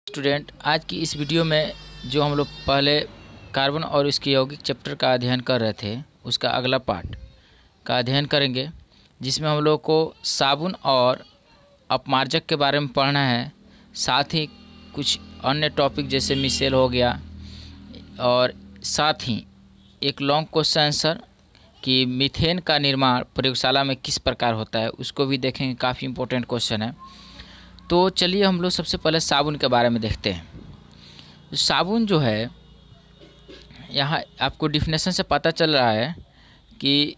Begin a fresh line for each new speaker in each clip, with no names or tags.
Student, आज की इस वीडियो में जो हम लोग पहले कार्बन और इसके यौगिक चैप्टर का अध्ययन कर रहे थे उसका अगला पार्ट का अध्ययन करेंगे, जिसमें हम लोग को साबुन और अपमार्जक के बारे में पढ़ना है। साथ ही कुछ अन्य टॉपिक जैसे मिसेल हो गया, और साथ ही एक लॉन्ग क्वेश्चन आंसर कि मीथेन का निर्माण प्रयोगशाला में किस प्रकार होता है उसको भी देखेंगे। काफ़ी इंपॉर्टेंट क्वेश्चन है। तो चलिए हम लोग सबसे पहले साबुन के बारे में देखते हैं। साबुन जो है, यहाँ आपको डिफिनेशन से पता चल रहा है कि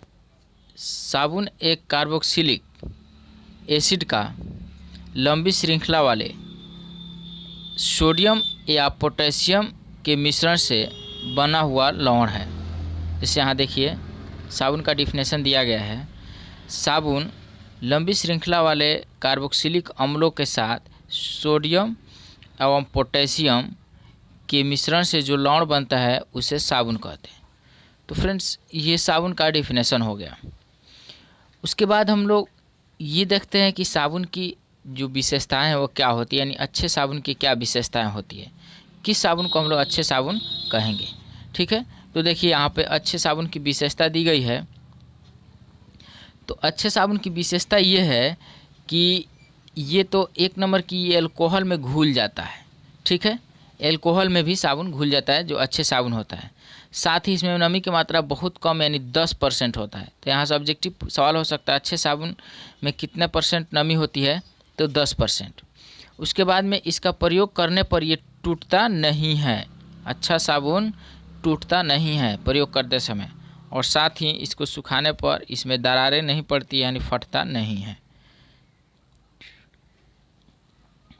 साबुन एक कार्बोक्सिलिक एसिड का लंबी श्रृंखला वाले सोडियम या पोटेशियम के मिश्रण से बना हुआ लवण है। जैसे यहाँ देखिए साबुन का डिफिनेशन दिया गया है। साबुन लंबी श्रृंखला वाले कार्बोक्सिलिक अम्लों के साथ सोडियम एवं पोटेशियम के मिश्रण से जो लवण बनता है उसे साबुन कहते हैं। तो फ्रेंड्स, ये साबुन का डिफिनेशन हो गया। उसके बाद हम लोग ये देखते हैं कि साबुन की जो विशेषताएं हैं वो क्या होती है, यानी अच्छे साबुन की क्या विशेषताएं होती है, किस साबुन को हम लोग अच्छे साबुन कहेंगे। ठीक है, तो देखिए यहाँ पे अच्छे साबुन की विशेषता दी गई है। तो अच्छे साबुन की विशेषता ये है कि ये तो एक नंबर की ये एल्कोहल में घुल जाता है। ठीक है, एल्कोहल में भी साबुन घुल जाता है जो अच्छे साबुन होता है। साथ ही इसमें नमी की मात्रा बहुत कम यानी 10% होता है। तो यहाँ से ऑब्जेक्टिव सवाल हो सकता है अच्छे साबुन में कितने परसेंट नमी होती है, तो 10%। उसके बाद में इसका प्रयोग करने पर ये टूटता नहीं है। अच्छा साबुन टूटता नहीं है प्रयोग करते समय, और साथ ही इसको सुखाने पर इसमें दरारें नहीं पड़ती यानी फटता नहीं है।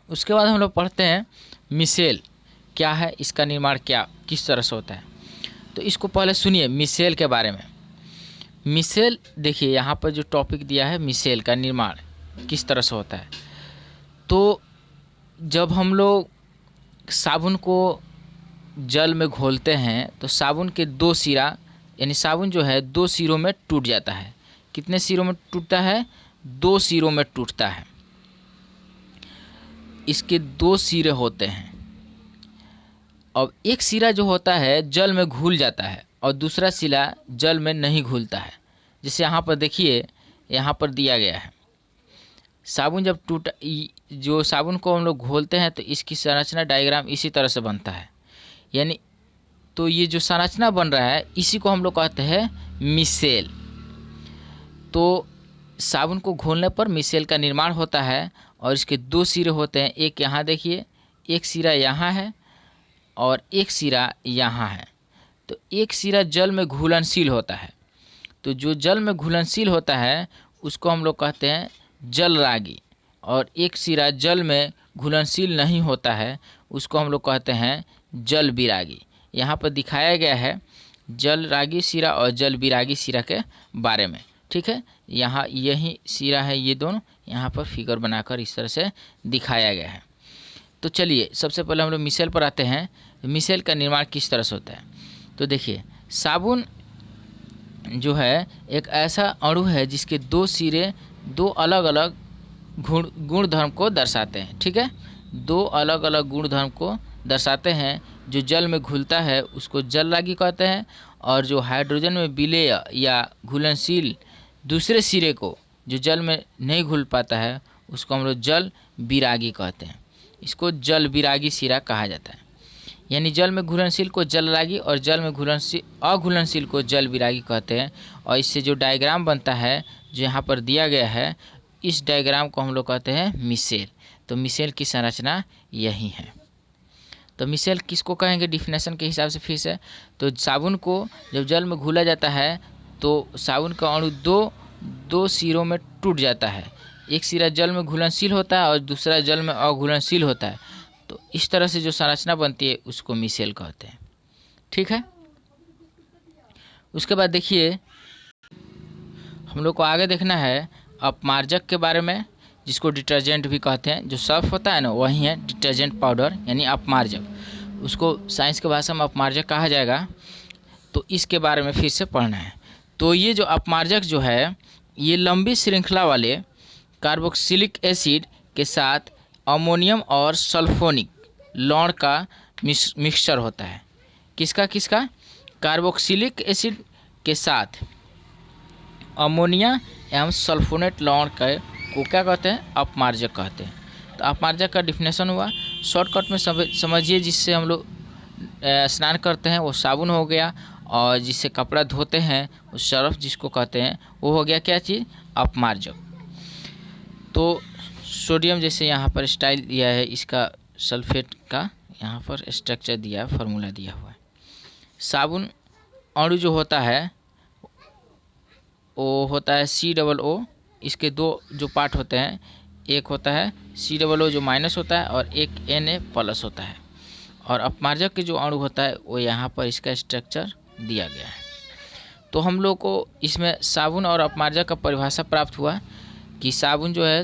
उसके बाद हम लोग पढ़ते हैं मिसेल क्या है, इसका निर्माण क्या किस तरह से होता है। तो इसको पहले सुनिए मिसेल के बारे में। मिसेल देखिए यहाँ पर जो टॉपिक दिया है मिसेल का निर्माण किस तरह से होता है। तो जब हम लोग साबुन को जल में घोलते हैं तो साबुन के दो सिरा यानी साबुन जो है दो सिरों में टूट जाता है। कितने सिरों में टूटता है? 2 सिरों में टूटता है। इसके 2 सिरे होते हैं। अब एक सिरा जो होता है जल में घुल जाता है और दूसरा सिरा जल में नहीं घुलता है। जैसे यहाँ पर देखिए, यहाँ पर दिया गया है साबुन जब जो साबुन को हम लोग घोलते हैं तो इसकी संरचना डायग्राम इसी तरह से बनता है। यानी तो ये जो संरचना बन रहा है इसी को हम लोग कहते हैं मिसेल। तो साबुन को घोलने पर मिसेल का निर्माण होता है और इसके 2 सिरे होते हैं। एक यहाँ देखिए, एक सिरा यहाँ है और एक सिरा यहाँ है। तो एक सिरा जल में घुलनशील होता है। तो जो जल में घुलनशील होता है उसको हम लोग कहते हैं जल रागी, और एक सिरा जल में घुलनशील नहीं होता है उसको हम लोग कहते हैं जल विरागी। यहाँ पर दिखाया गया है जल रागी सिरा और जल विरागी सिरा के बारे में। ठीक है, यहाँ यही सिरा है, ये दोनों यहाँ पर फिगर बनाकर इस तरह से दिखाया गया है। तो चलिए सबसे पहले हम लोग मिसेल पर आते हैं। मिसेल का निर्माण किस तरह से होता है। तो देखिए साबुन जो है एक ऐसा अणु है जिसके 2 सिरे 2 अलग अलग गुण धर्म को दर्शाते हैं। ठीक है, 2 अलग अलग गुण धर्म को दर्शाते हैं। जो जल में घुलता है उसको जल रागी कहते हैं, और जो हाइड्रोजन में विलेय या घुलनशील दूसरे सिरे को जो जल में नहीं घुल पाता है उसको हम लोग जल विरागी कहते हैं। इसको जल विरागी सिरा कहा जाता है। यानी जल में घुलनशील को जल रागी और जल में अघुलनशील को जल विरागी कहते हैं। और इससे जो डायग्राम बनता है जो यहाँ पर दिया गया है, इस डायग्राम को हम लोग कहते हैं मिसेल। तो मिसेल की संरचना यही है। तो मिसेल किसको कहेंगे डिफिनेशन के हिसाब से फिर से, तो साबुन को जब जल में घुला जाता है तो साबुन का अणु दो सिरों में टूट जाता है। एक सिरा जल में घुलनशील होता है और दूसरा जल में अघुलनशील होता है। तो इस तरह से जो संरचना बनती है उसको मिसेल कहते हैं। ठीक है, उसके बाद देखिए हम लोग को आगे देखना है अपमार्जक के बारे में, जिसको डिटर्जेंट भी कहते हैं। जो सर्फ होता है ना वही है डिटर्जेंट पाउडर यानी अपमार्जक, उसको साइंस के भाषा में अपमार्जक कहा जाएगा। तो इसके बारे में फिर से पढ़ना है। तो ये जो अपमार्जक जो है ये लंबी श्रृंखला वाले कार्बोक्सिलिक एसिड के साथ अमोनियम और सल्फोनिक लवण का मिक्सचर होता है। किसका किसका? कार्बोक्सिलिक एसिड के साथ अमोनिया एवं सल्फोनेट लवण को क्या कहते हैं? अपमार्जक कहते हैं। तो अपमार्जक का डिफिनेशन हुआ, शॉर्टकट में समझिए, जिससे हम लोग स्नान करते हैं वो साबुन हो गया, और जिससे कपड़ा धोते हैं वो सर्फ जिसको कहते हैं वो हो गया क्या चीज़? अपमार्जक। तो सोडियम जैसे यहाँ पर स्टाइल दिया है, इसका सल्फेट का यहाँ पर स्ट्रक्चर दिया है, फार्मूला दिया हुआ है। साबुन अणु जो होता है वो होता है COO। इसके दो जो पार्ट होते हैं, एक होता है COO जो माइनस होता है और एक Na प्लस होता है। और अपमार्जक के जो अणु होता है वो यहाँ पर इसका स्ट्रक्चर दिया गया है। तो हम लोग को इसमें साबुन और अपमार्जक का परिभाषा प्राप्त हुआ कि साबुन जो है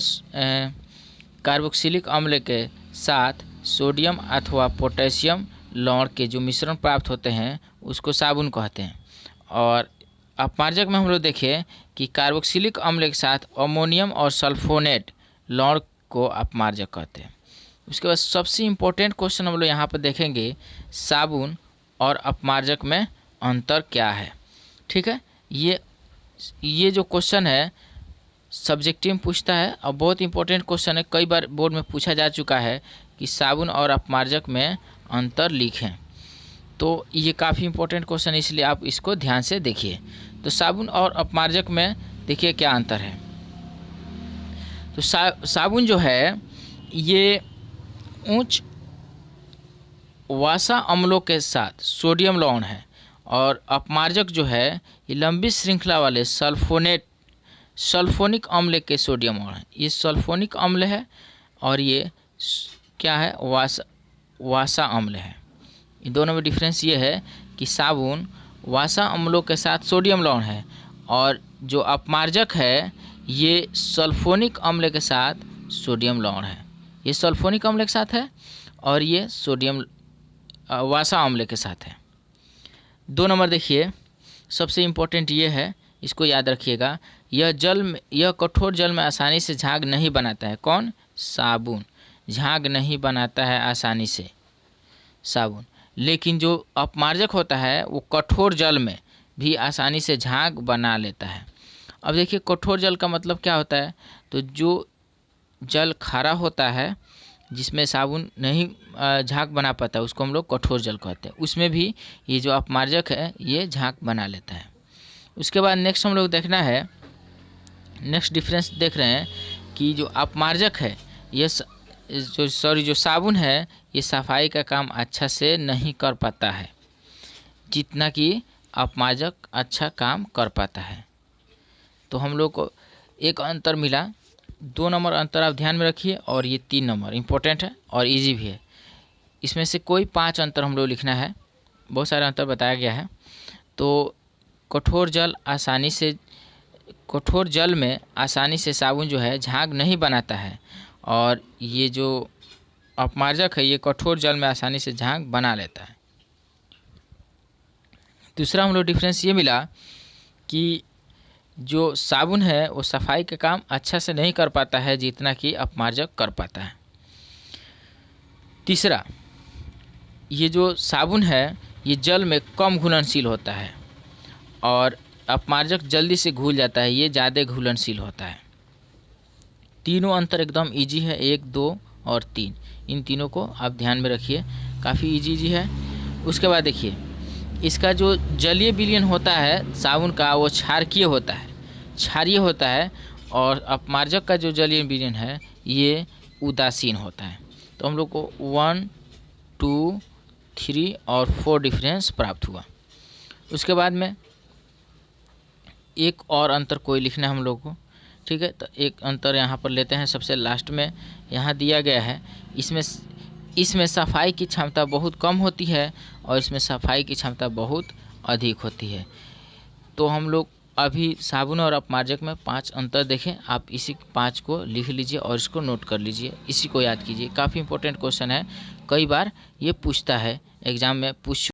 कार्बोक्सिलिक अम्ल के साथ सोडियम अथवा पोटेशियम लवण के जो मिश्रण प्राप्त होते हैं उसको साबुन कहते हैं। और अपमार्जक में हम लोग देखें कि कार्बोक्सिलिक अम्ल के साथ अमोनियम और सल्फोनेट लवण को अपमार्जक कहते हैं। उसके बाद सबसे इम्पोर्टेंट क्वेश्चन हम लोग यहाँ पर देखेंगे, साबुन और अपमार्जक में अंतर क्या है। ठीक है, ये जो क्वेश्चन है सब्जेक्टिव में पूछता है और बहुत इंपॉर्टेंट क्वेश्चन है, कई बार बोर्ड में पूछा जा चुका है कि साबुन और अपमार्जक में अंतर लिखें। तो ये काफ़ी इंपॉर्टेंट क्वेश्चन है, इसलिए आप इसको ध्यान से देखिए। तो साबुन और अपमार्जक में देखिए क्या अंतर है। तो साबुन जो है ये उच्च वासा अम्लों के साथ सोडियम लवण है, और अपमार्जक जो है ये लंबी श्रृंखला वाले सल्फोनिक अम्ल के सोडियम लवण है। ये सल्फोनिक अम्ल है और ये क्या है? वासा अम्ल है। इन दोनों में डिफरेंस ये है कि साबुन वासा अम्लों के साथ सोडियम लवण है, और जो अपमार्जक है ये सल्फोनिक अम्ल के साथ सोडियम लवण है। ये सल्फोनिक अम्ल के साथ है और ये सोडियम वासा अम्ल के साथ है। 2 नंबर देखिए, सबसे इम्पोर्टेंट ये है, इसको याद रखिएगा, यह कठोर जल में आसानी से झाग नहीं बनाता है। कौन? साबुन झाग नहीं बनाता है आसानी से, साबुन। लेकिन जो अपमार्जक होता है वो कठोर जल में भी आसानी से झाग बना लेता है। अब देखिए कठोर जल का मतलब क्या होता है? तो जो जल खारा होता है जिसमें साबुन नहीं झाग बना पाता उसको हम लोग कठोर जल कहते हैं, उसमें भी ये जो अपमार्जक है ये झाग बना लेता है। उसके बाद नेक्स्ट हम लोग देखना है, नेक्स्ट डिफरेंस देख रहे हैं कि जो अपमार्जक है ये जो साबुन है ये सफाई का काम अच्छा से नहीं कर पाता है जितना कि अपमार्जक अच्छा काम कर पाता है। तो हम लोग को एक अंतर मिला। 2 नंबर अंतर आप ध्यान में रखिए, और ये 3 नंबर इम्पोर्टेंट है और इजी भी है। इसमें से कोई 5 अंतर हम लोग लिखना है, बहुत सारे अंतर बताया गया है। तो कठोर जल में आसानी से साबुन जो है झाग नहीं बनाता है, और ये जो अपमार्जक है ये कठोर जल में आसानी से झाग बना लेता है। दूसरा हम लोग डिफरेंस ये मिला कि जो साबुन है वो सफाई का काम अच्छा से नहीं कर पाता है जितना कि अपमार्जक कर पाता है। तीसरा, ये जो साबुन है ये जल में कम घुलनशील होता है, और अपमार्जक जल्दी से घुल जाता है, ये ज़्यादा घुलनशील होता है। तीनों अंतर एकदम इजी है, 1, 2 और 3। इन तीनों को आप ध्यान में रखिए, काफ़ी इजी है। उसके बाद देखिए इसका जो जलीय विलयन होता है साबुन का वो क्षारकीय होता है, और अपमार्जक का जो जलीय विलयन है ये उदासीन होता है। तो हम लोग को 1, 2, 3 और 4 डिफरेंस प्राप्त हुआ। उसके बाद में एक और अंतर कोई लिखना है हम लोग को, ठीक है। तो एक अंतर यहाँ पर लेते हैं, सबसे लास्ट में यहाँ दिया गया है, इसमें सफाई की क्षमता बहुत कम होती है और इसमें सफाई की क्षमता बहुत अधिक होती है। तो हम लोग अभी साबुन और अपमार्जक में 5 अंतर देखें। आप इसी 5 को लिख लीजिए और इसको नोट कर लीजिए, इसी को याद कीजिए। काफ़ी इंपॉर्टेंट क्वेश्चन है, कई बार ये पूछता है एग्ज़ाम में, पूछ